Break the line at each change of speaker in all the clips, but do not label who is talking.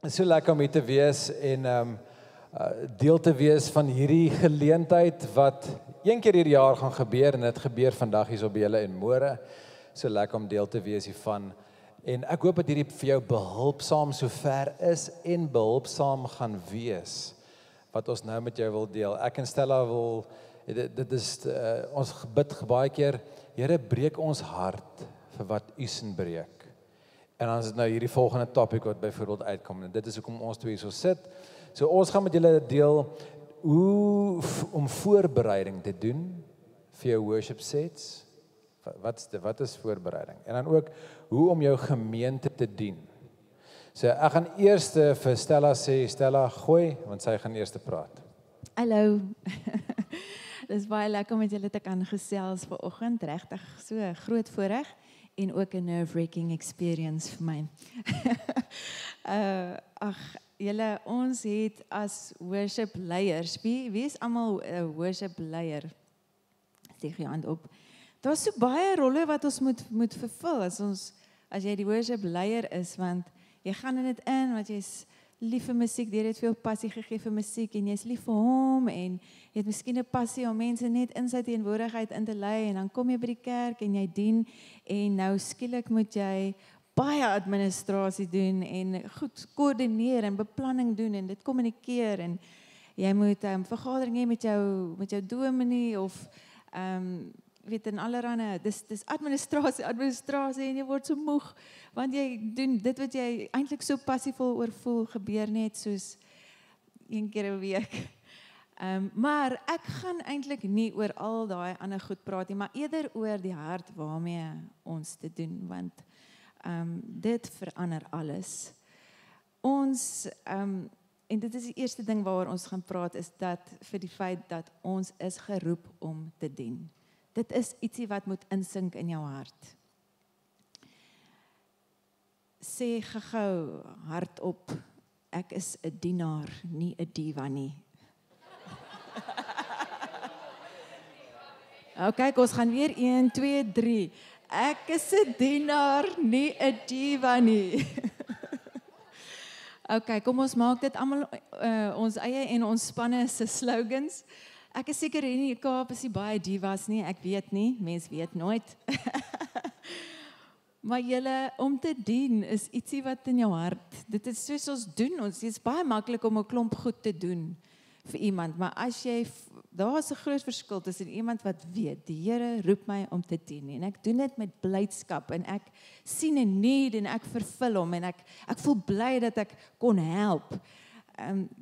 is so lekker om hier te wees en deel te wees van hierdie geleentheid wat een keer hierdie jaar gaan gebeur en dit gebeur vandag hier so by julle en môre. So lekker om deel te wees hiervan. En ek hoop dat hierdie vir jou behulpsaam sover is en behulpsaam gaan wees wat ons nou met jou wil deel. Ek en Stella wil dit is ons bid baie keer, Here, breek ons hart vir wat U sin breek. En dan is dit nou hierdie volgende topic wat byvoorbeeld uitkom. En dit is hoekom ons twee hier so sit. So ons gaan met julle deel hoe om voorbereiding te doen vir jou worship sets. Wat is voorbereiding? En dan ook hoe om jou gemeente te dien. So ek gaan eers vir Stella sê, Stella gooi, want sy gaan eers praat.
Hallo. Dis baie lekker om met julle te kan gesels vanoggend, regtig so 'n groot voorreg en ook 'n nerve-wracking experience vir my. Julle, ons het as worship leiers, wie is almal 'n worship leier? Steek jou hand op. Daar's so baie rolle wat ons moet vervul as jy die worship leier is, want jy gaan in dit in, want jy's lief vir musiek, jy het veel passie gegee vir musiek en jy's lief vir hom en jy het miskien 'n passie om mense net in sy teenwoordigheid in te lei en dan kom jy by die kerk en jy dien en nou skielik moet jy baie administrasie doen en goed koördineer en beplanning doen en dit kommunikeer en jy moet vergadering hê met jou dominee of weet in allerhande, dis administrasie en jy word so moeg, want jy doen dit wat jy eintlik so passievol oor voel, gebeur net soos een keer 'n week. Maar ek gaan eintlik nie oor al daai ander goed praat nie, maar eerder oor die hart waarmee ons te doen, want dit verander alles. Ons, en dit is die eerste ding waaroor ons gaan praat, is dat vir die feit dat ons is geroep om te dien. Dit is ietsie wat moet insink in jou hart. Sê gou hardop, ek is 'n dienaar, nie 'n diva nie. Okay, ons gaan weer 1, 2, 3. Ek is 'n dienaar, nie 'n diva nie. Okay, kom ons maak dit almal ons eie en ons spanne se slogans. Ek is seker hier in die Kaap is nie baie divas nie, ek weet nie, mens weet nooit. Maar julle, om te dien is ietsie wat in jou hart, dit is soos ons doen, dit is baie maklik om 'n klomp goed te doen vir iemand, maar as jy, daar is 'n groot verskil tussen iemand wat weet, die Here roep my om te dien, en ek doen dit met blydskap, en ek sien 'n need, en ek vervul hom, en ek voel bly dat ek kon help.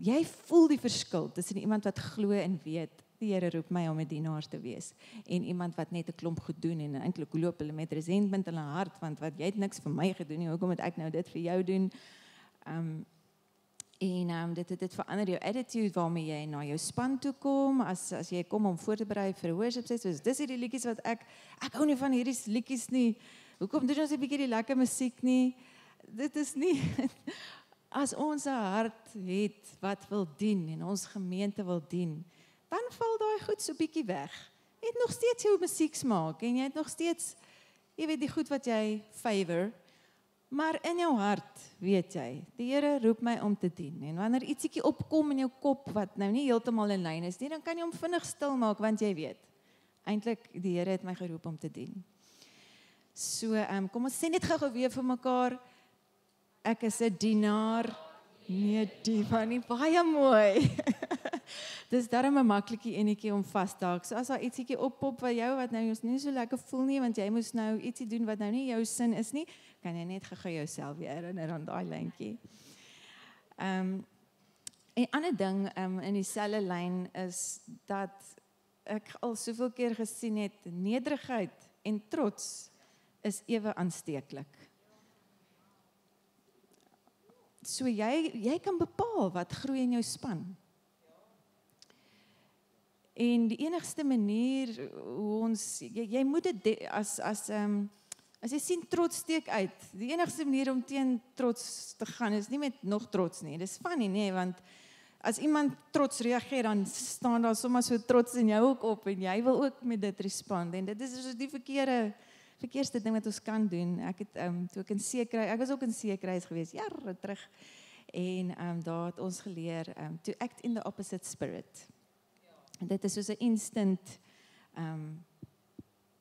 Jy voel die verskil tussen iemand wat glo en weet, die Here roep my om 'n dienaar te wees, en iemand wat net 'n klomp goed doen, en eintlik loop hulle met resentment in hulle hart, want wat jy het niks vir my gedoen nie, hoekom moet ek nou dit vir jou doen? Dit verander jou attitude waarmee jy na jou span toe kom, as jy kom om voor te berei vir 'n worship set, soos dis hierdie liedjies wat ek hou nie van hierdie liedjies nie, hoekom doen ons 'n bietjie die lekker musiek nie? Dit is nie, as ons 'n hart het wat wil dien, en ons gemeente wil dien, dan val daai goed so bietjie weg. Jy het nog steeds jou musieksmaak, en jy het nog steeds, jy weet die goed wat jy favor, maar in jou hart weet jy, die Here roep my om te dien, en wanneer ietsiekie opkom in jou kop, wat nou nie heeltemal in lyn is nie, dan kan jy hom vinnig stil maak, want jy weet, eintlik die Here het my geroep om te dien. So, kom ons sê net gou weer vir mekaar, ek is 'n dienaar, nie 'n diva nie, baie mooi. Dis darem 'n maklike enetjie om vas te haak. So as daar ietsiekie oppop by jou wat nou nie so lekker voel nie, want jy moes nou ietsie doen wat nou nie jou sin is nie, kan jy net gou jouself weer herinner aan daai lyntjie. 'n ander ding in dieselfde lyn is dat ek al soveel keer gesien het, nederigheid en trots is ewe aansteeklik. So jy kan bepaal wat groei in jou span. En die enigste manier hoe ons, jy moet dit, as jy sien trots steek uit, die enigste manier om teen trots te gaan is nie met nog trots nie, dis funny nie, want as iemand trots reageer, dan staan daar sommer so trots in jou ook op, en jy wil ook met dit respond, en dit is dus die verkeerste ding wat ons kan doen. Ek het toe ek was ook in Seekruis gewees, jare terug, En daar het ons geleer to act in the opposite spirit. En dit is soos 'n instant,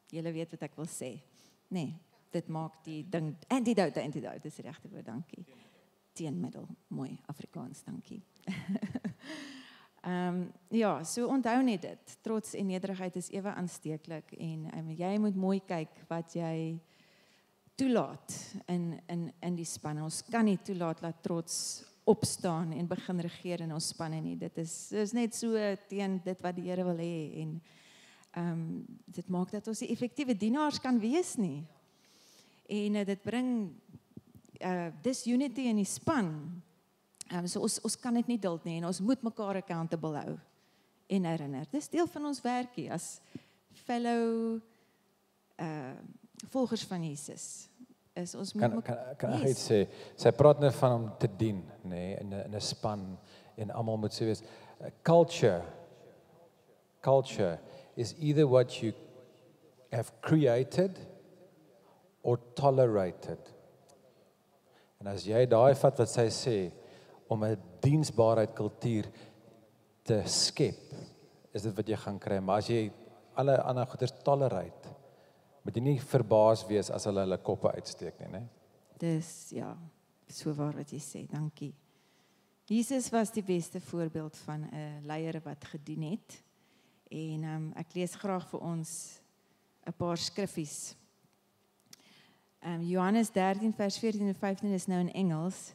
julle weet wat ek wil sê. Nee, dit maak die ding, antidote, dis die regte woord, dankie. Teenmiddel, mooi, Afrikaans, dankie. Ja, so onthou net dit, trots en nederigheid is ewe aansteeklik en jy moet mooi kyk wat jy toelaat in die span. Ons kan nie toelaat dat trots opstaan en begin regeer in ons spanne nie. Dit is net so teen dit wat die Here wil hê en dit maak dat ons die effektiewe dienaars kan wees nie. En dit bring disunity in die span. So ons kan dit nie duld nie en ons moet mekaar accountable hou en herinner. Dis deel van ons werkie as fellow volgers van Jesus. Is ons moet
kan ek iets sê? Sy praat net van om te dien, nê, in 'n span en almal moet so wees. Culture is either what you have created or tolerated. En as jy daai vat wat sy sê om 'n diensbaarheid kultuur te skep, is dit wat jy gaan kry. Maar as jy alle ander goeders tolerate, moet jy nie verbaas wees as hulle koppe uitsteek nie, né?
Dis ja, so waar wat jy sê. Dankie. Jesus was die beste voorbeeld van 'n leier wat gedien het. En ek lees graag vir ons 'n paar skriffies. Johannes 13 vers 14 en 15 is nou in Engels.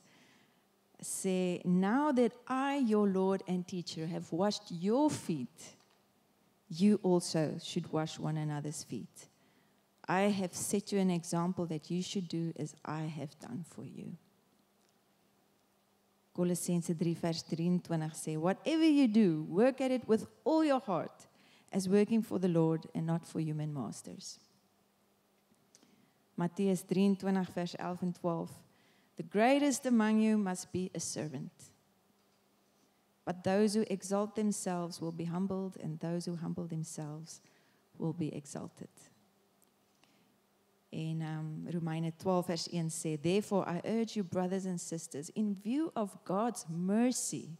Say, now that I, your Lord and teacher, have washed your feet, you also should wash one another's feet. I have set you an example that you should do as I have done for you. Colossense 3 vers 23 sê, whatever you do, work at it with all your heart, as working for the Lord and not for human masters. Mattheus 23 vers 11 en 12, the greatest among you must be a servant. But those who exalt themselves will be humbled, and those who humble themselves will be exalted. En Romeine 12 vers 1 sê, therefore I urge you, brothers and sisters, in view of God's mercy,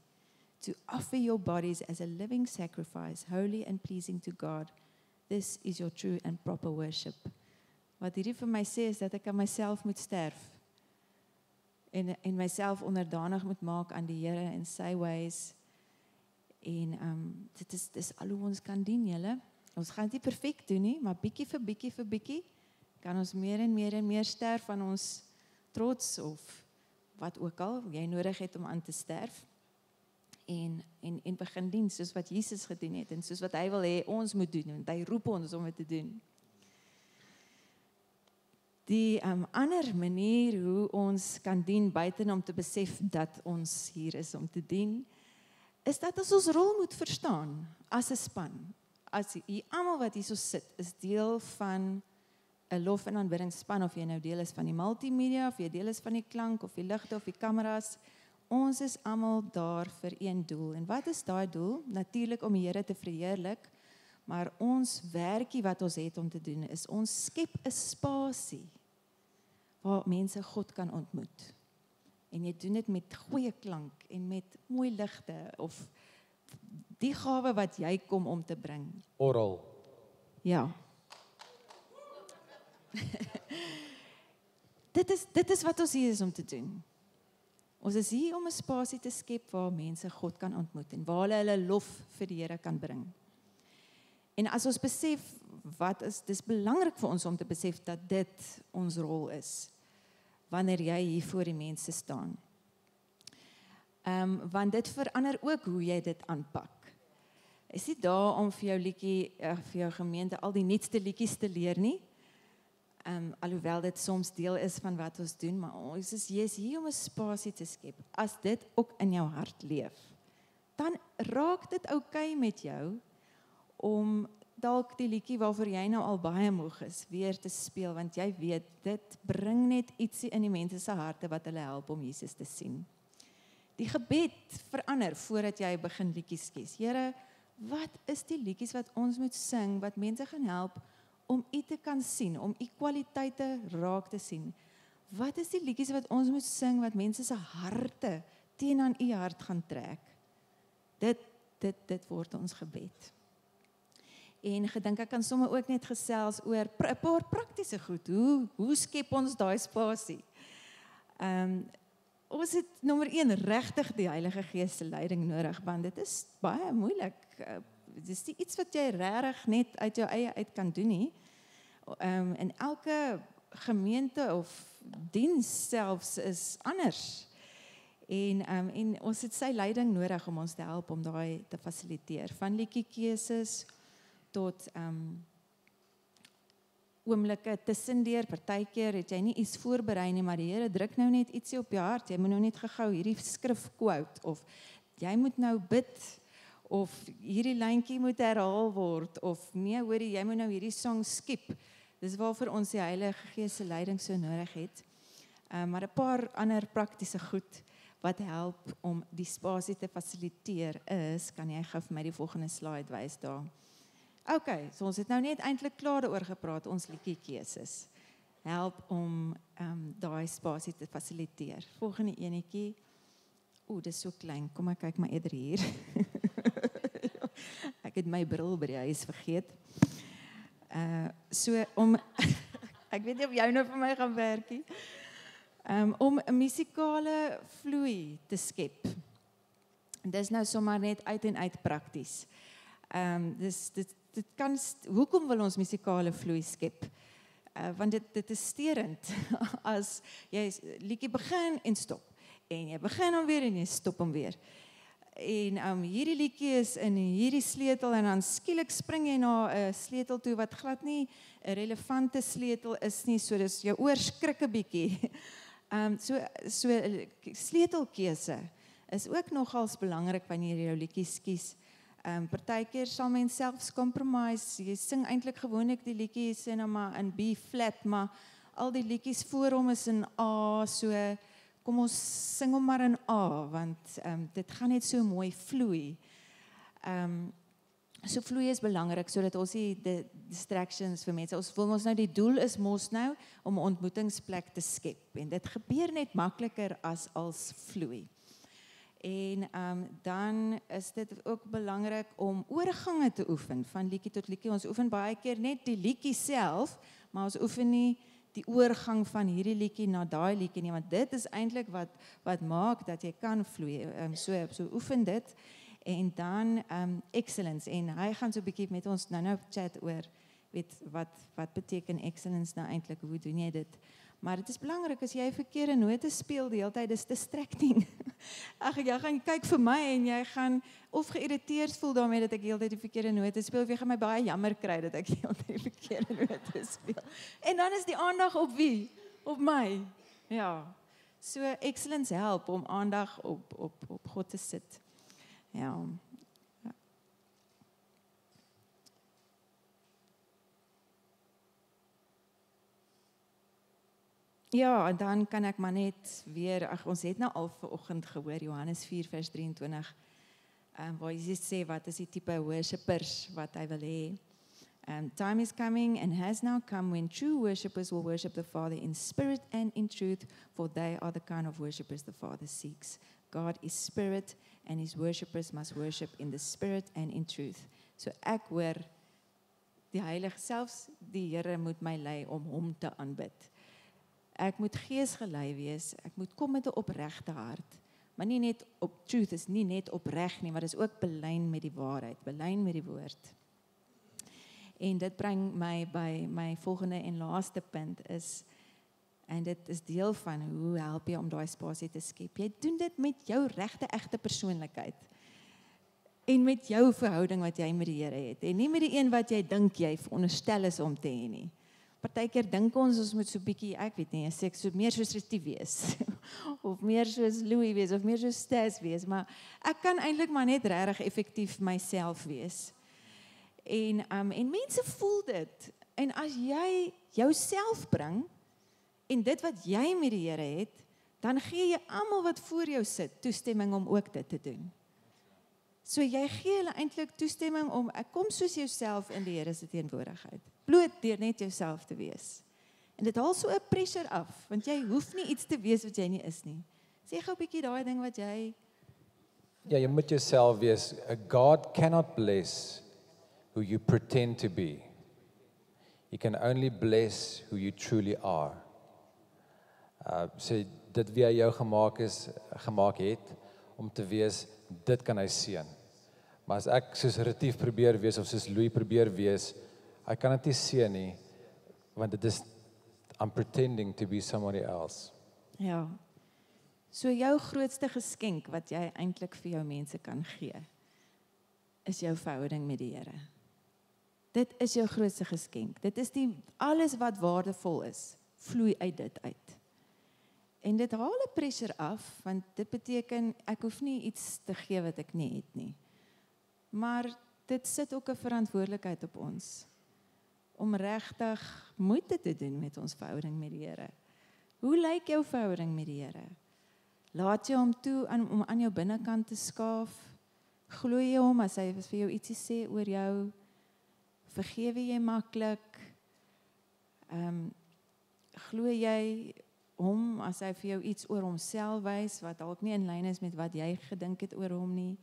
to offer your bodies as a living sacrifice, holy and pleasing to God. This is your true and proper worship. Wat hierdie vir my sê is dat ek aan myself moet sterf. En myself onderdanig moet maak aan die Here en sy ways. En dit is al hoe ons kan dien, julle. Ons gaan dit nie perfek doen nie, maar bietjie vir bietjie kan ons meer en meer sterf van ons trots of wat ook al jy nodig het om aan te sterf. En begin dien soos wat Jesus gedien het en soos wat hy wil hê ons moet doen, want hy roep ons om dit te doen. Die ander manier hoe ons kan dien buiten om te besef dat ons hier is om te dien, is dat ons rol moet verstaan as 'n span. As jy almal wat hier so sit, is deel van 'n lof- en aanbiddingsspan, of jy nou deel is van die multimedia, of jy deel is van die klank, of die ligte, of die kameras. Ons is almal daar vir een doel. En wat is daai doel? Natuurlik om die Here te verheerlik, maar ons werkie wat ons het om te doen, is ons skep 'n spasie waar mense God kan ontmoet. En jy doen dit met goeie klank en met mooi ligte, of die gawe wat jy kom om te bring.
Oral.
Ja. Dit is wat ons hier is om te doen. Ons is hier om 'n spasie te skep waar mense God kan ontmoet en waar hulle lof vir die Here kan bring. En as ons besef dis belangrik vir ons om te besef dat dit ons rol is wanneer jy hier voor die mense staan. Want dit verander ook hoe jy dit aanpak. Is nie daar om vir jou liedjie, vir jou gemeente al die nuutste liedjies te leer nie. Alhoewel dit soms deel is van wat ons doen, maar ons is hier om 'n spasie te skep. As dit ook in jou hart leef, dan raak dit oukei met jou om dalk die liedjie waarvoor jy nou al baie moeg is, weer te speel, want jy weet, dit bring net ietsie in die mense se harte wat hulle help om Jesus te sien. Die gebed verander voordat jy begin liedjies kies. Here, wat is die liedjies wat ons moet sing, wat mense gaan help om U te kan sien, om U kwaliteite raak te sien? Wat is die liedjies wat ons moet sing, wat mense se harte teen aan u hart gaan trek. Dit word ons gebed. En gedink ek kan sommer ook net gesels oor 'n paar praktiese goed. Hoe skep ons daai spasie? Ons het nommer 1 regtig die Heilige Gees se leiding nodig, want dit is baie moeilik. Dit is nie iets wat jy regtig net uit jou eie uit kan doen nie. En elke gemeente of diens selfs is anders. En ons het sy leiding nodig om ons te help om daai te fasiliteer. Van liedjiekeuses tot oomblikke tussendeur. Partykeer het jy nie iets voorberei nie, maar die Here druk nou net ietsie op jou hart. Jy moet nou net gou hierdie skrif quote, of jy moet nou bid, of hierdie lyntjie moet herhaal word, of nee, hoorie, jy moet nou hierdie song skip. Dis waarvoor ons die Heilige Gees se leiding so nodig het. Maar 'n paar ander praktiese goed wat help om die spasie te fasiliteer is, kan jy gou vir my die volgende slide wys daar. Okay, so ons het nou net eintlik klaar daaroor gepraat, ons liedjiekeuses. Help om daai spasie te fasiliteer. Volgende enetjie. Dis so klein. Kom ek kyk maar eerder hier. Ek het my bril by die huis vergeet. Ek weet nie of jou nou vir my gaan werk nie. Om 'n musikale vloei te skep. Dis nou sommer net uit en uit prakties. Dit kan, hoekom wil ons musikale vloei skep? Want dit is sterend as jy liedjie begin en stop. En jy begin hom weer en jy stop hom weer. En hierdie liedjie is in hierdie sleutel en dan skielik spring jy na 'n sleutel toe wat glad nie 'n relevante sleutel is nie, so dis jou oor skrik 'n bietjie. So sleutelkeuse is ook nogals belangrik wanneer jy jou liedjies kies. Partykeer sal mens selfs compromise. Jy sing eintlik gewoonlik die liedjies en dan maar in B flat, maar al die liedjies voor hom is in A, so kom ons sing hom maar in A, want dit gaan net so mooi vloei. So vloei is belangrik, sodat ons die distractions vir mense, ons nou die doel is mos nou om 'n ontmoetingsplek te skep, en dit gebeur net makliker as vloei. En dan is dit ook belangrik om oorgange te oefen, van liedjie tot liedjie. Ons oefen baie keer net die liedjie self, maar ons oefen nie die oorgang van hierdie liedjie na daai liedjie nie, want dit is eintlik wat maak dat jy kan vloei. So oefen dit. En dan excellence, en hy gaan so 'n bietjie met ons nou chat oor, weet wat beteken excellence nou eintlik, hoe doen jy dit? Maar dit is belangrik, as jy verkeerde note speel die hele tyd, dis distracting. Jy gaan kyk vir my en jy gaan of geïrriteerd voel daarmee dat ek die hele tyd die verkeerde note speel, of jy gaan my baie jammer kry dat ek die hele tyd die verkeerde note speel. En dan is die aandag op wie? Op my. Ja. So excellence help om aandag op God te sit. Ja. Ja, en dan kan ek maar net weer, ons het nou al vanoggend gehoor, Johannes 4 vers 23, waar Jesus sê, wat is die tipe worshippers wat hy wil hê. Time is coming and has now come when true worshippers will worship the Father in spirit and in truth, for they are the kind of worshippers the Father seeks. God is spirit and his worshippers must worship in the spirit and in truth. So ek hoor, die Heilige, selfs die Here moet my lei om hom te aanbid. Ek moet geesgelei wees, ek moet kom met 'n opregte hart, maar nie net op truth is nie net opreg nie, maar dis ook belyn met die waarheid, belyn met die woord. En dit bring my by my volgende en laaste punt is, en dit is deel van hoe help jy om daai spasie te skep. Jy doen dit met jou regte, egte persoonlikheid. En met jou verhouding wat jy met die Here het. En nie met die een wat jy dink jy veronderstel is om te hê nie. Partykeer dink ons moet so bietjie, ek weet nie, ek so meer soos Retief wees. Of meer soos Louis wees, of meer soos Stas wees. Maar ek kan eintlik maar net regtig effektief myself wees. En mense voel dit. En as jy jouself bring, en dit wat jy met die Here het, dan gee jy almal wat voor jou sit toestemming om ook dit te doen. So jy gee hulle eintlik toestemming om, ek kom soos jouself in die Here se teenwoordigheid. Bloot deur net jouself te wees. En dit haal so 'n pressure af, want jy hoef nie iets te wees wat jy nie is nie. Sê gou 'n bietjie daai ding wat jy
Ja, jy moet jouself wees. God cannot bless who you pretend to be. He can only bless who you truly are. So dit wie hy jou gemaak het, om te wees, dit kan hy seën. Maar as ek soos Retief probeer wees, of soos Louis probeer wees, hy kan dit nie seën nie, want dit is, I'm pretending to be somebody else.
Ja. So jou grootste geskenk wat jy eintlik vir jou mense kan gee, is jou verhouding met die Here. Dit is jou grootste geskenk. Dit is alles wat waardevol is, vloei uit dit uit. En dit haal 'n pressure af, want dit beteken ek hoef nie iets te gee wat ek nie het nie. Maar dit sit ook 'n verantwoordelikheid op ons om regtig moeite te doen met ons verhouding met die Here. Hoe lyk jou verhouding met die Here? Laat jy hom toe om aan jou binnekant te skaaf? Glo jy hom as hy vir jou ietsie sê oor jou? Vergewe jy maklik? Glo jy hom as hy vir jou iets oor homself wys wat dalk nie in lyn is met wat jy gedink het oor hom nie?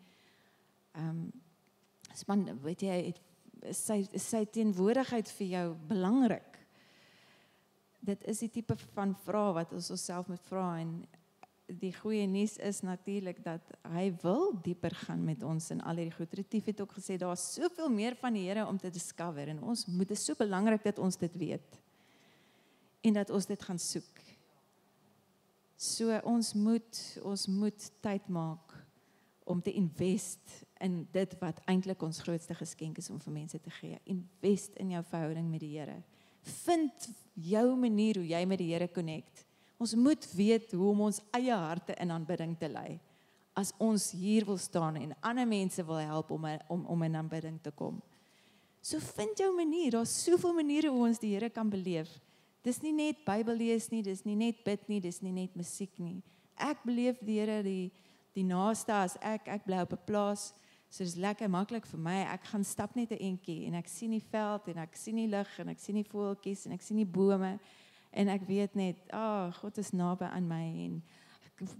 Weet jy, is sy teenwoordigheid vir jou belangrik? Dit is die tipe van vraag wat ons onsself moet vra, en die goeie nuus is natuurlik dat hy wil dieper gaan met ons in al hierdie goed. Retief het ook gesê, daar is soveel meer van die Here om te discover, en dit is so belangrik dat ons dit weet, en dat ons dit gaan soek. So ons moet tyd maak om te invest in dit wat eintlik ons grootste geskenk is om vir mense te gee. Invest in jou verhouding met die Here. Vind jou manier hoe jy met die Here connect. Ons moet weet hoe om ons eie harte in aanbidding te lei. As ons hier wil staan en ander mense wil help om in aanbidding te kom. So vind jou manier. Daar's soveel maniere hoe ons die Here kan beleef. Dis nie net Bybel lees nie, dis nie net bid nie, dis nie net musiek nie. Ek beleef die Here die naaste as ek bly op 'n plaas, so dis lekker maklik vir my. Ek gaan stap net 'n entjie en ek sien die veld en ek sien die lig en ek sien die voeltjies en ek sien die bome en ek weet net, God is naby aan my en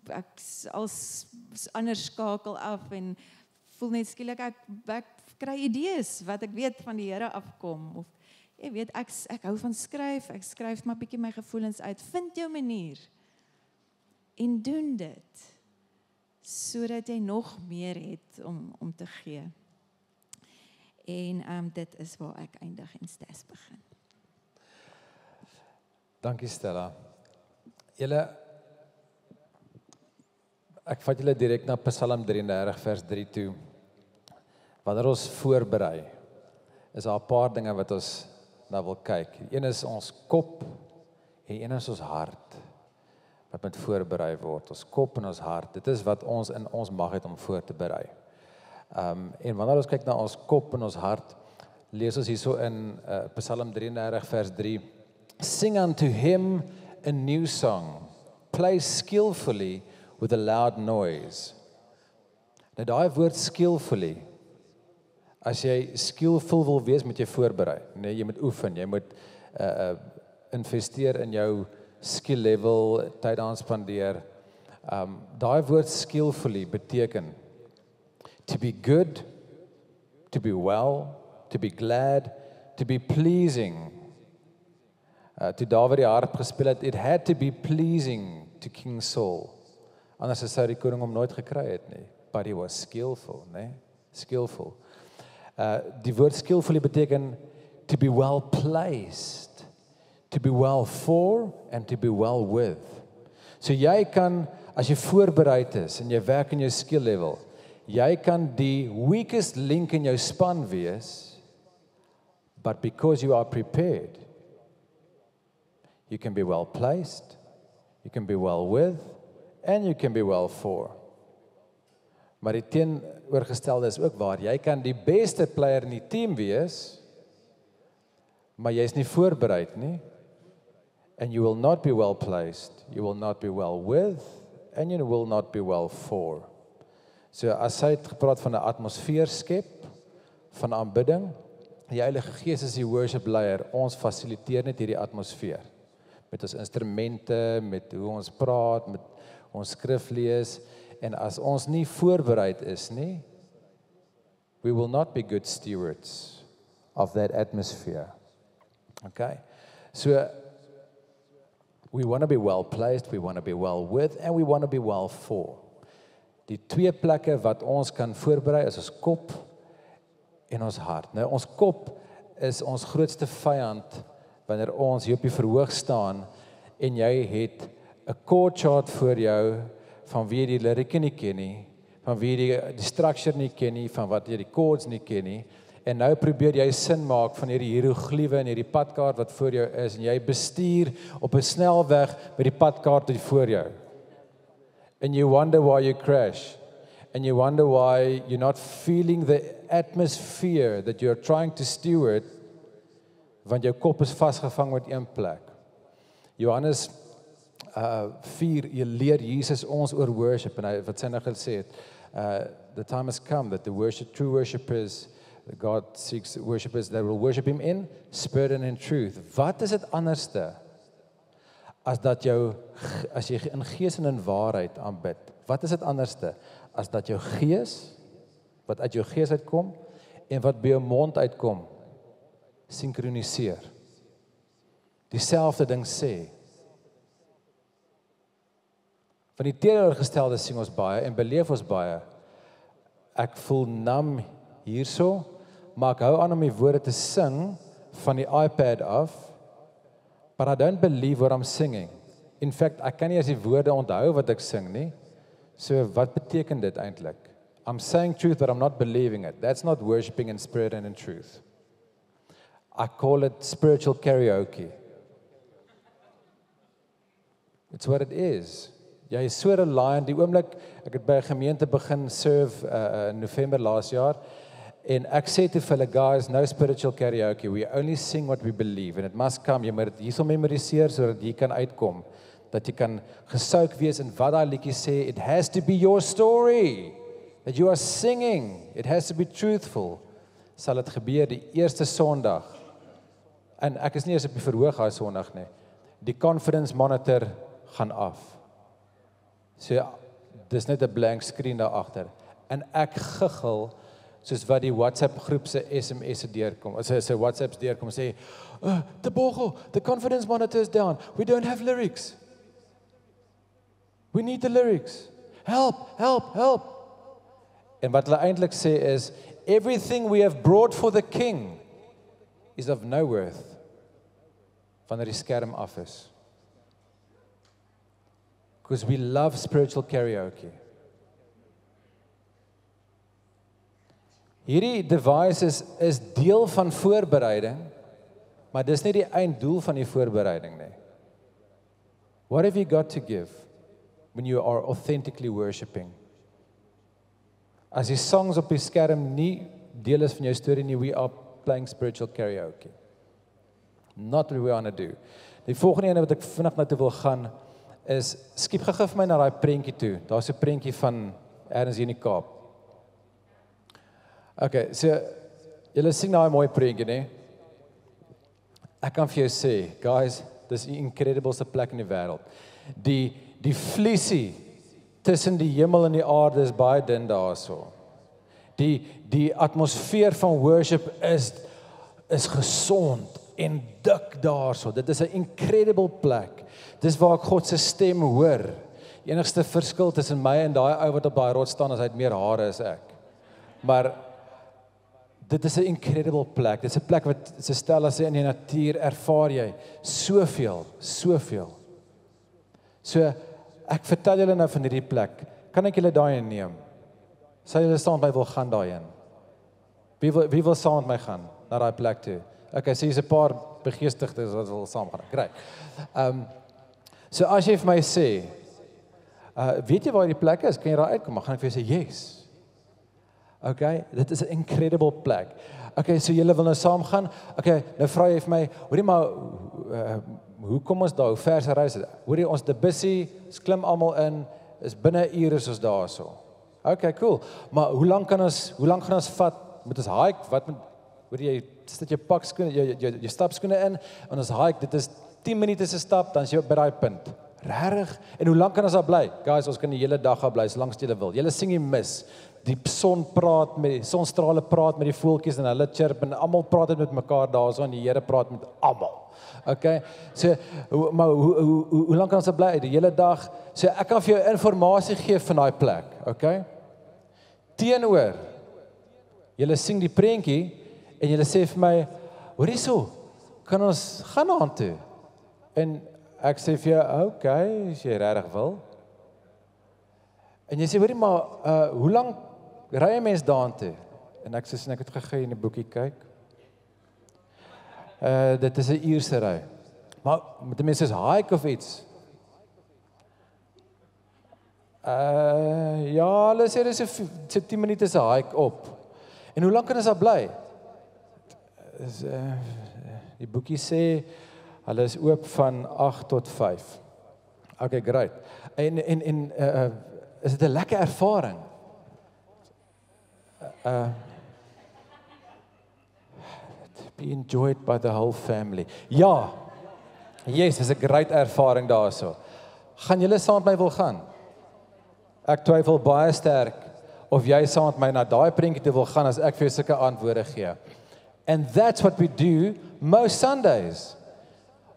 ek als anders skakel af en voel net skielik ek kry idees wat ek weet van die Here afkom, of jy weet, ek hou van skryf, ek skryf maar bietjie my gevoelens uit. Vind jou manier en doen dit, sodat jy nog meer het om te gee. En dit is waar ek eindig en Stes begin.
Dankie Stella. Ek vat julle direk na Psalm 33 vers 3 toe. Wanneer ons voorberei, is daar 'n paar dinge wat ons na wil kyk. Een is ons kop en een is ons hart wat moet voorberei word. Ons kop en ons hart, dit is wat ons in ons mag het om voor te berei. En wanneer ons kyk na ons kop en ons hart, lees ons hierso in Psalm 33 vers 3, Sing unto him a new song, play skillfully with a loud noise. Nou daai woord skillfully, as jy skillful wil wees, moet jy voorberei. Nee, jy moet oefen, jy moet investeer in jou skill level, tyd aan spandeer. Daai woord skillfully beteken to be good, to be well, to be glad, to be pleasing. Toe Dawid die harp gespeel het, it had to be pleasing to King Saul. Anders sou die koning hom nooit gekry het nie. But he was skillful, nee? Skillful. Die woord skillfully beteken to be well placed, to be well for and to be well with. So jy kan, as jy voorbereid is en jy werk in jou skill level, jy kan die weakest link in jou span wees, but because you are prepared, you can be well placed, you can be well with, and you can be well for. Maar die teenoorgestelde is ook waar. Jy kan die beste player in die team wees, maar jy is nie voorbereid nie. And you will not be well placed, you will not be well with, and you will not be well for. So as hy het gepraat van 'n atmosfeer skep, van aanbidding, die Heilige Gees is die worship leier, ons fasiliteer net hierdie atmosfeer. Met ons instrumente, met hoe ons praat, met ons skrif lees, en as ons nie voorbereid is nie, we will not be good stewards of that atmosphere. Okay? So, we want to be well placed, we want to be well with, and we want to be well for. Die twee plekke wat ons kan voorberei is ons kop en ons hart. Nou, ons kop is ons grootste vyand wanneer ons hier op die verhoog staan en jy het 'n chord chart voor jou van wie jy die lirieke nie ken nie, van wie jy die structure nie ken nie, van wat jy die chords nie ken nie, en nou probeer jy sin maak van hierdie hierogliewe en hierdie padkaart wat voor jou is, en jy bestuur op 'n snelweg met die padkaart wat voor jou. And you wonder why you crash. And you wonder why you're not feeling the atmosphere that you're trying to steward, want jou kop is vasgevang met een plek. Johannes 4, jy leer Jesus ons oor worship, en hy, wat sy nou gesê het, the time has come that the true worshipers, God seeks worshipers that will worship him in spirit and in truth. Wat is dit anderste as dat as jy in gees en in waarheid aanbid? Wat is dit anderste as dat jou gees, wat uit jou gees uitkom, en wat by jou mond uitkom, synkroniseer. Dieselfde ding sê. Van die teenoorgestelde sing ons baie en beleef ons baie. Ek voel nam hierso, maar ek hou aan om die woorde te sing van die iPad af, but I don't believe what I'm singing. In fact, ek kan nie as die woorde onthou wat ek sing nie. So wat beteken dit eintlik? I'm saying truth, but I'm not believing it. That's not worshiping in spirit and in truth. I call it spiritual karaoke. It's what it is. Jy is so reliant, die oomblik, ek het by 'n gemeente begin serve in November laas jaar, en ek sê te vir hulle, guys, no spiritual karaoke, we only sing what we believe, and it must come, jy moet dit hierso memoriseer, sodat jy kan uitkom, dat jy kan gesouk wees in wat daai liedjie sê, it has to be your story, that you are singing, it has to be truthful. Sal dit gebeur die eerste Sondag, en ek is nie eens op die verhoog daai Sondag nie, die conference monitor gaan af. So, dis net 'n blank screen daar agter. En ek giggel soos wat die WhatsApp groep se SMS'e deurkom. As sy WhatsApps deurkom sê, Tebogo, the conference monitor is down. We don't have lyrics. We need the lyrics. Help, help, help. En wat hulle eintlik sê is, everything we have brought for the king is of no worth wanneer die skerm af is. Because we love spiritual karaoke. Hierdie device is deel van voorbereiding, maar dis nie die einddoel van die voorbereiding nie. What have you got to give when you are authentically worshiping? As die songs op die skerm nie deel is van jou storie nie, we are playing spiritual karaoke. Not what we want to do. Die volgende ene wat ek vinnig na toe wil gaan, is, skiep gou vir my na daai prentjie toe. Daar's 'n prentjie van ergens hier in die Kaap. Okay, so, julle sien daai mooi prentjie, nee? Ek kan vir jou sê, guys, dis die incredibelste plek in die wêreld. Die vliesie tussen die hemel en die aarde is baie dun daarso. Die atmosfeer van worship is gesond en dik daarso. Dit is 'n incredible plek. Dis waar ek God se stem hoor. Die enigste verskil tussen my en daai ou wat op daai rots staan is hy het meer hare as ek. Maar dit is 'n incredible plek. Dit is 'n plek wat se stel as jy in die natuur ervaar jy soveel. So ek vertel julle nou van hierdie plek. Kan ek julle daai neem? Sal julle saam met my wil gaan daai in? Wie wil saam met my gaan na daai plek toe? Okay, so hier's 'n paar begeestigdes wat wil saam gaan. Great. So as jy vir my sê, weet jy waar die plek is? Kan jy daar uitkom? Dan gaan ek vir jou sê yes. Okay, dit is 'n incredible plek. Okay, so julle wil nou saam gaan. Okay, nou vra jy vir my, hoorie maar hoe kom ons daar? Hoe ver se reis dit? Hoorie, ons het 'n bussie, ons klim almal in, is binne 'n uur is ons daarso. Okay, cool. Maar hoe lank gaan ons vat? Moet ons hike? Wat moet jy sit jou pakskoene, jou stapskoene in en ons hike. Dit is 10 minute se stap, dan is jy by daai punt. Regtig? En hoe lank kan ons daar bly? Guys, ons kan die hele dag daar bly, solank as julle wil. Julle sing nie mis. Die sonstrale praat met die voeltjies en hulle chirp en almal praat met mekaar daarso en die Here praat met almal. Okay? So, hoe lank kan ons daar bly? Die hele dag. So ek kan vir jou inligting gee van daai plek, okay? Teenoor. Julle sing die prentjie en julle sê vir my, hoor hierso, kan ons gaan aan toe? En ek sê vir jou, okay, as jy regtig wil. En jy sê, hoorie maar, hoe lank ry 'n mens daartoe? En ek sê, ek het gegee in 'n boekie kyk. Dit is 'n uur se ry. Maar met 'n mens soos hike of iets. Ja, hulle sê dis so 10 minute se hike op. En hoe lank kan ons daar bly? Die boekie sê hulle is oop van 8 tot 5. Okay, great. En is dit 'n lekker ervaring? Be enjoyed by the whole family. Ja. Yes, dis 'n great ervaring daarso. Gaan julle saam met my wil gaan? Ek twyfel baie sterk of jy saam met my na daai prentjie toe wil gaan as ek vir jou sulke antwoorde gee. And that's what we do most Sundays.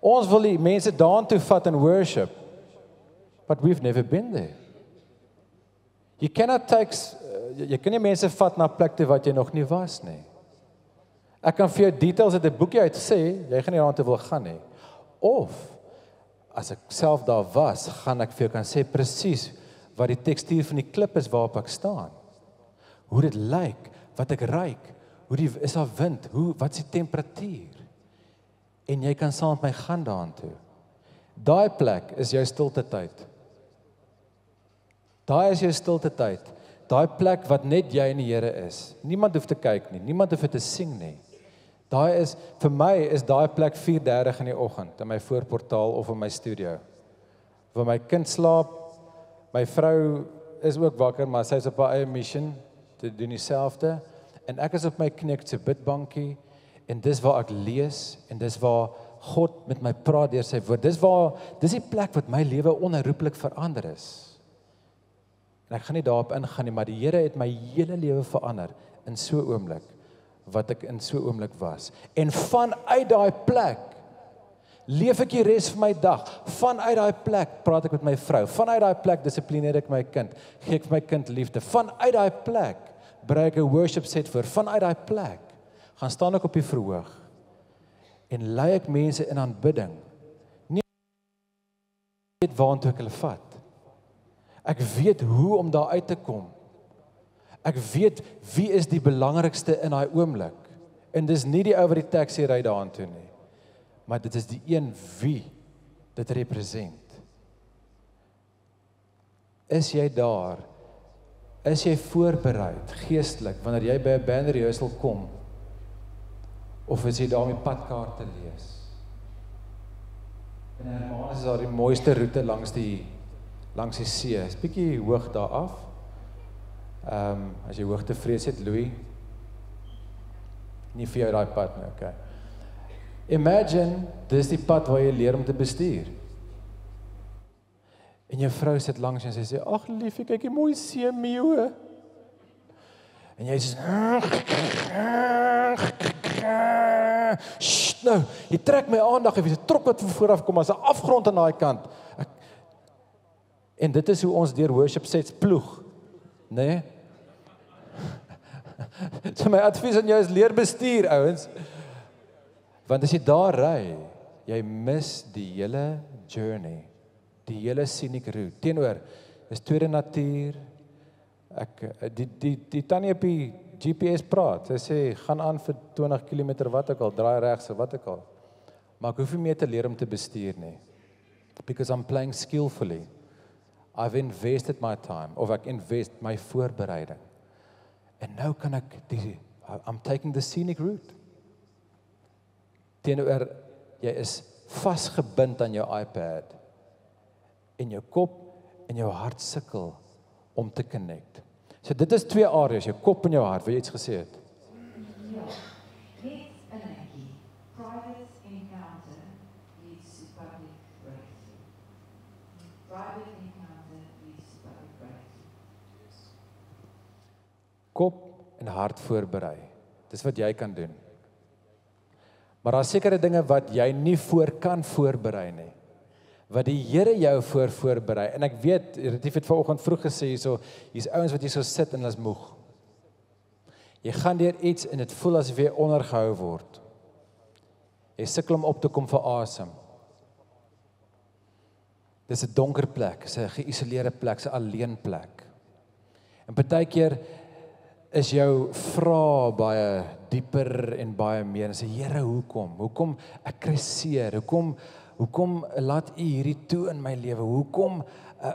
Ons wil die mense daartoe vat in worship, but we've never been there. Jy kan nie mense vat na plek toe wat jy nog nie was nie. Ek kan vir jou details uit 'n boekie uit sê, jy gaan nie daartoe wil gaan nie. Of as ek self daar was, gaan ek vir jou kan sê presies wat die tekstuur van die klip is waarop ek staan. Hoe dit lyk, wat ek ruik, is daar wind, wat is die temperatuur? En jy kan saam met my gaan daartoe. Daai plek is jou stilte tyd. Daai is jou stilte tyd. Daai plek wat net jy en die Here is. Niemand hoef te kyk nie, niemand hoef te sing nie. Vir my is daai plek 4:30 in die oggend in my voorportaal of in my studio. Waar my kind slaap, my vrou is ook wakker, maar sy is op haar eie mission te doen dieselfde. En ek is op my knie op 'n bidbankie en dis waar ek lees en dis waar God met my praat deur sy woord. Dis die plek wat my lewe onherroepelik verander is. En ek gaan nie daarop ingaan nie, maar die Here het my hele lewe verander in so 'n oomblik wat ek in so 'n oomblik was. En vanuit daai plek leef ek die res van my dag. Vanuit daai plek praat ek met my vrou. Vanuit daai plek dissiplineer ek my kind. Gee ek vir my kind liefde. Vanuit daai plek berei ek 'n worship set voor. Vanuit daai plek gaan staan ek op die verhoog en lei ek mense in aanbidding. Nie weet waartoe ek hulle vat. Ek weet hoe om daar uit te kom. Ek weet wie is die belangrikste in daai oomblik. En dis nie die ou wat die taxi ry daartoe nie. Maar dit is die een wie dit represent. Is jy daar? Is jy voorbereid geestelik wanneer jy by 'n bannerrehearsal kom? Of is jy daar om die padkaart te lees? En Hermanus is daar die mooiste roete langs die see. Is bietjie hoog daar af. As jy hoogtevrees het, Louis, nie vir jou daai pad nie, okay. Imagine, dis die pad waar jy leer om te bestuur. En jou vrou sit langs en sy sê, ag liefie, kyk die mooi see meeuwe. En jy sê, nou, jy trek my aandag, jy trok wat van vooraf kom, as 'n afgrond aan daai kant. En dit is hoe ons deur worship sets ploeg, né? So my advies aan jou is leer bestuur, ouens. Want as jy daar ry, jy mis die hele journey, die hele scenic route. Teenoor is tweede natuur. Die tannie op die GPS praat. Sy sê gaan aan vir 20 km wat ook al, draai regs of wat ook al. Maar ek hoef nie meer te leer om te bestuur nie. Because I'm playing skillfully. I've invested my time, of ek invest my voorbereiding. En nou kan ek I'm taking the scenic route. Teenoor, jy is vasgebind aan jou iPad. En jou kop en jou hart sukkel om te connect. So dit is twee areas, jou kop en jou hart, wat jy iets gesê het.
Ja, net 'n netjie. Private encounter leads to public breakthrough.
Kop en hart voorberei. Dis wat jy kan doen. Maar daar is sekere dinge wat jy nie kan voorberei nie. Wat die Here jou voorberei. En ek weet, Retief het vanoggend vroeg gesê hier's ouens wat hier so sit en hulle is moeg. Jy gaan deur iets en dit voel asof jy ondergehou word. Jy sukkel om op te kom vir asem. Dis 'n donker plek, dis 'n geïsoleerde plek, 'n alleen plek. En partykeer is jou vrae baie dieper en baie meer. En sê, Here, hoekom? Hoekom ek kry seer? Hoekom laat U hierdie toe in my lewe? Hoekom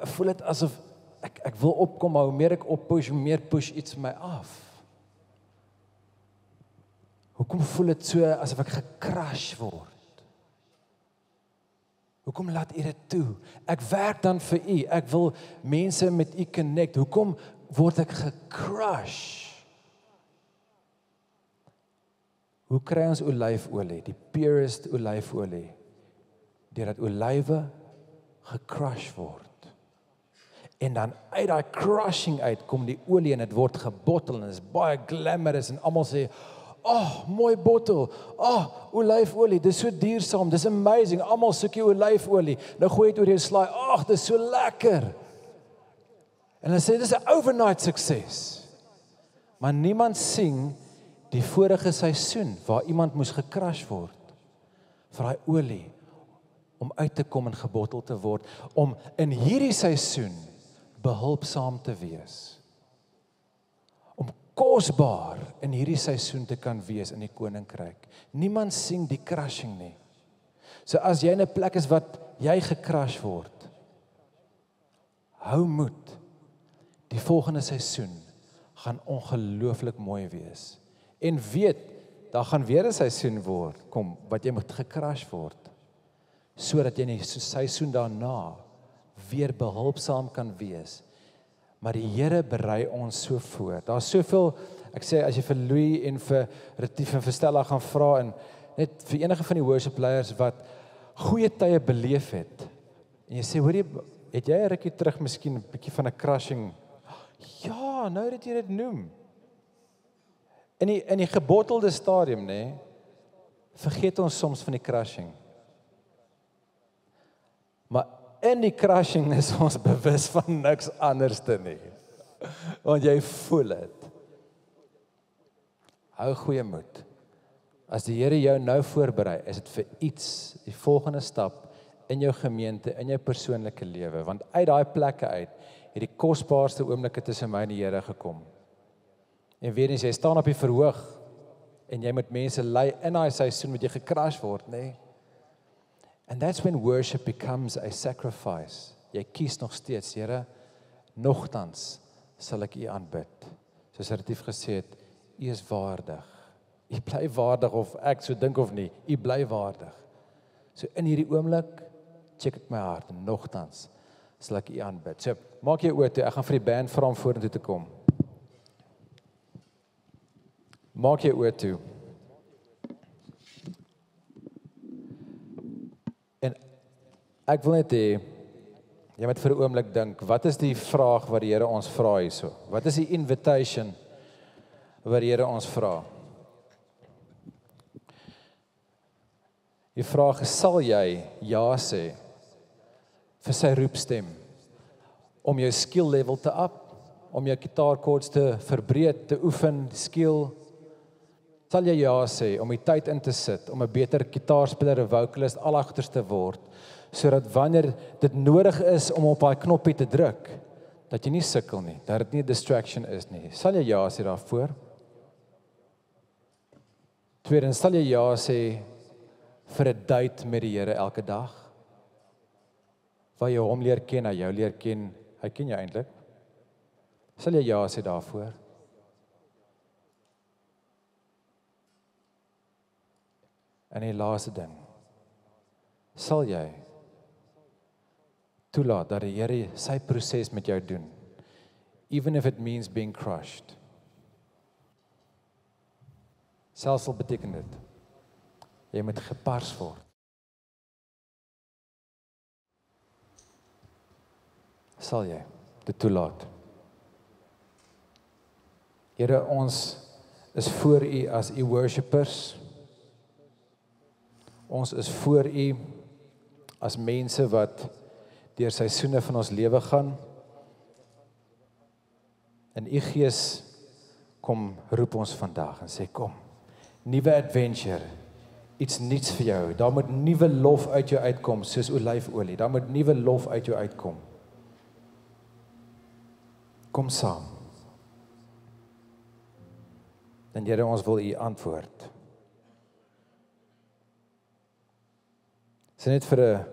voel dit asof ek wil opkom, maar hoe meer ek oppush, hoe meer push iets my af? Hoekom voel dit so asof ek gecrash word? Hoekom laat U dit toe? Ek werk dan vir U. Ek wil mense met U connect. Hoekom word ek gecrush? Hoe kry ons olyfolie, die purest olyfolie? Deurdat olywe gecrush word. En dan uit daai crushing uit kom die olie en dit word gebottel en dit is baie glamorous en almal sê, mooi bottel. Olyfolie, dis so duursaam, dis amazing. Almal soek jy olyfolie. Nou gooi dit oor jou slaai. Dis so lekker. En hulle sê dis 'n overnight sukses. Maar niemand sien die vorige seisoen waar iemand moes gecrush word vir daai olie om uit te kom en gebottel te word, om in hierdie seisoen behulpsaam te wees. Om kosbaar in hierdie seisoen te kan wees in die koninkryk. Niemand sien die crushing nie. So as jy in 'n plek is wat jy gecrush word, hou moed. Die volgende seisoen gaan ongelooflik mooi wees. En weet, daar gaan weer 'n seisoen kom wat jy moet gecrush word, sodat jy in die seisoen daarna weer behulpsaam kan wees. Maar die Here berei ons so voor. Daar's soveel, ek sê as jy vir Louis en vir Retief en vir Stella gaan vra en net vir enige van die worship leiers wat goeie tye beleef het. En jy sê, hoor jy, het jy 'n rukkie terug miskien 'n bietjie van 'n crushing? Ja, nou dat jy dit noem. In die gebottelde stadium, nê, vergeet ons soms van die crushing. Maar in die crushing is ons bewus van niks anderste nie. Want jy voel dit. Hou goeie moed. As die Here jou nou voorberei, is dit vir iets, die volgende stap in jou gemeente, in jou persoonlike lewe. Want uit daai plekke uit, het die kosbaarste oomblikke tussen my en die Here gekom. En weer eens, jy staan op die verhoog, en jy moet mense lei in daai seisoen, moet jy gecrush word, nê? And that's when worship becomes a sacrifice. Jy kies nog steeds, Here, nogtans sal ek U aanbid. Soos Retief gesê het, U is waardig. U bly waardig of ek so dink of nie, U bly waardig. So in hierdie oomblik, check ek my hart, en nogtans sal ek U aanbid. So, maak jou oë toe, ek gaan vir die band vra om vorentoe te kom. Maak jou oë toe. En ek wil net hê, jy moet vir 'n oomblik dink, wat is die vraag wat die Here ons vra hierso? Wat is die invitation wat die Here ons vra? Die vraag is, sal jy ja sê vir sy roepstem, om jou skill level te up, om jou gitaarchords te verbreed, te oefen, skill? Sal jy ja sê om die tyd in te sit, om 'n beter gitaarspeler, 'n vocalist, alagters te word, sodat wanneer dit nodig is om op daai knoppie te druk, dat jy nie sukkel nie, dat dit nie 'n distraction is nie. Sal jy ja sê daarvoor? Tweedens, sal jy ja sê vir 'n date met die Here elke dag? Waar jy hom leer ken, hy jou leer ken, hy ken jou eintlik. Sal jy ja sê daarvoor? En die laaste ding, sal jy toelaat dat die Here sy proses met jou doen, even if it means being crushed. Selfs al beteken dit, jy moet gepars word. Sal jy dit toelaat? Here, ons is voor U as U worshipers. Ons is voor U as mense wat deur seisoene van ons lewe gaan. En U Gees kom roep ons vandag en sê kom, nuwe adventure, iets nuuts vir jou. Daar moet nuwe lof uit jou uitkom soos olyfolie. Daar moet nuwe lof uit jou uitkom. Kom saam. En Here, ons wil U antwoord. Dis net vir 'n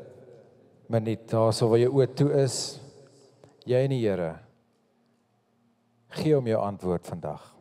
minuut daar so waar jou oë toe is. Jy en die Here. Gee hom jou antwoord vandag.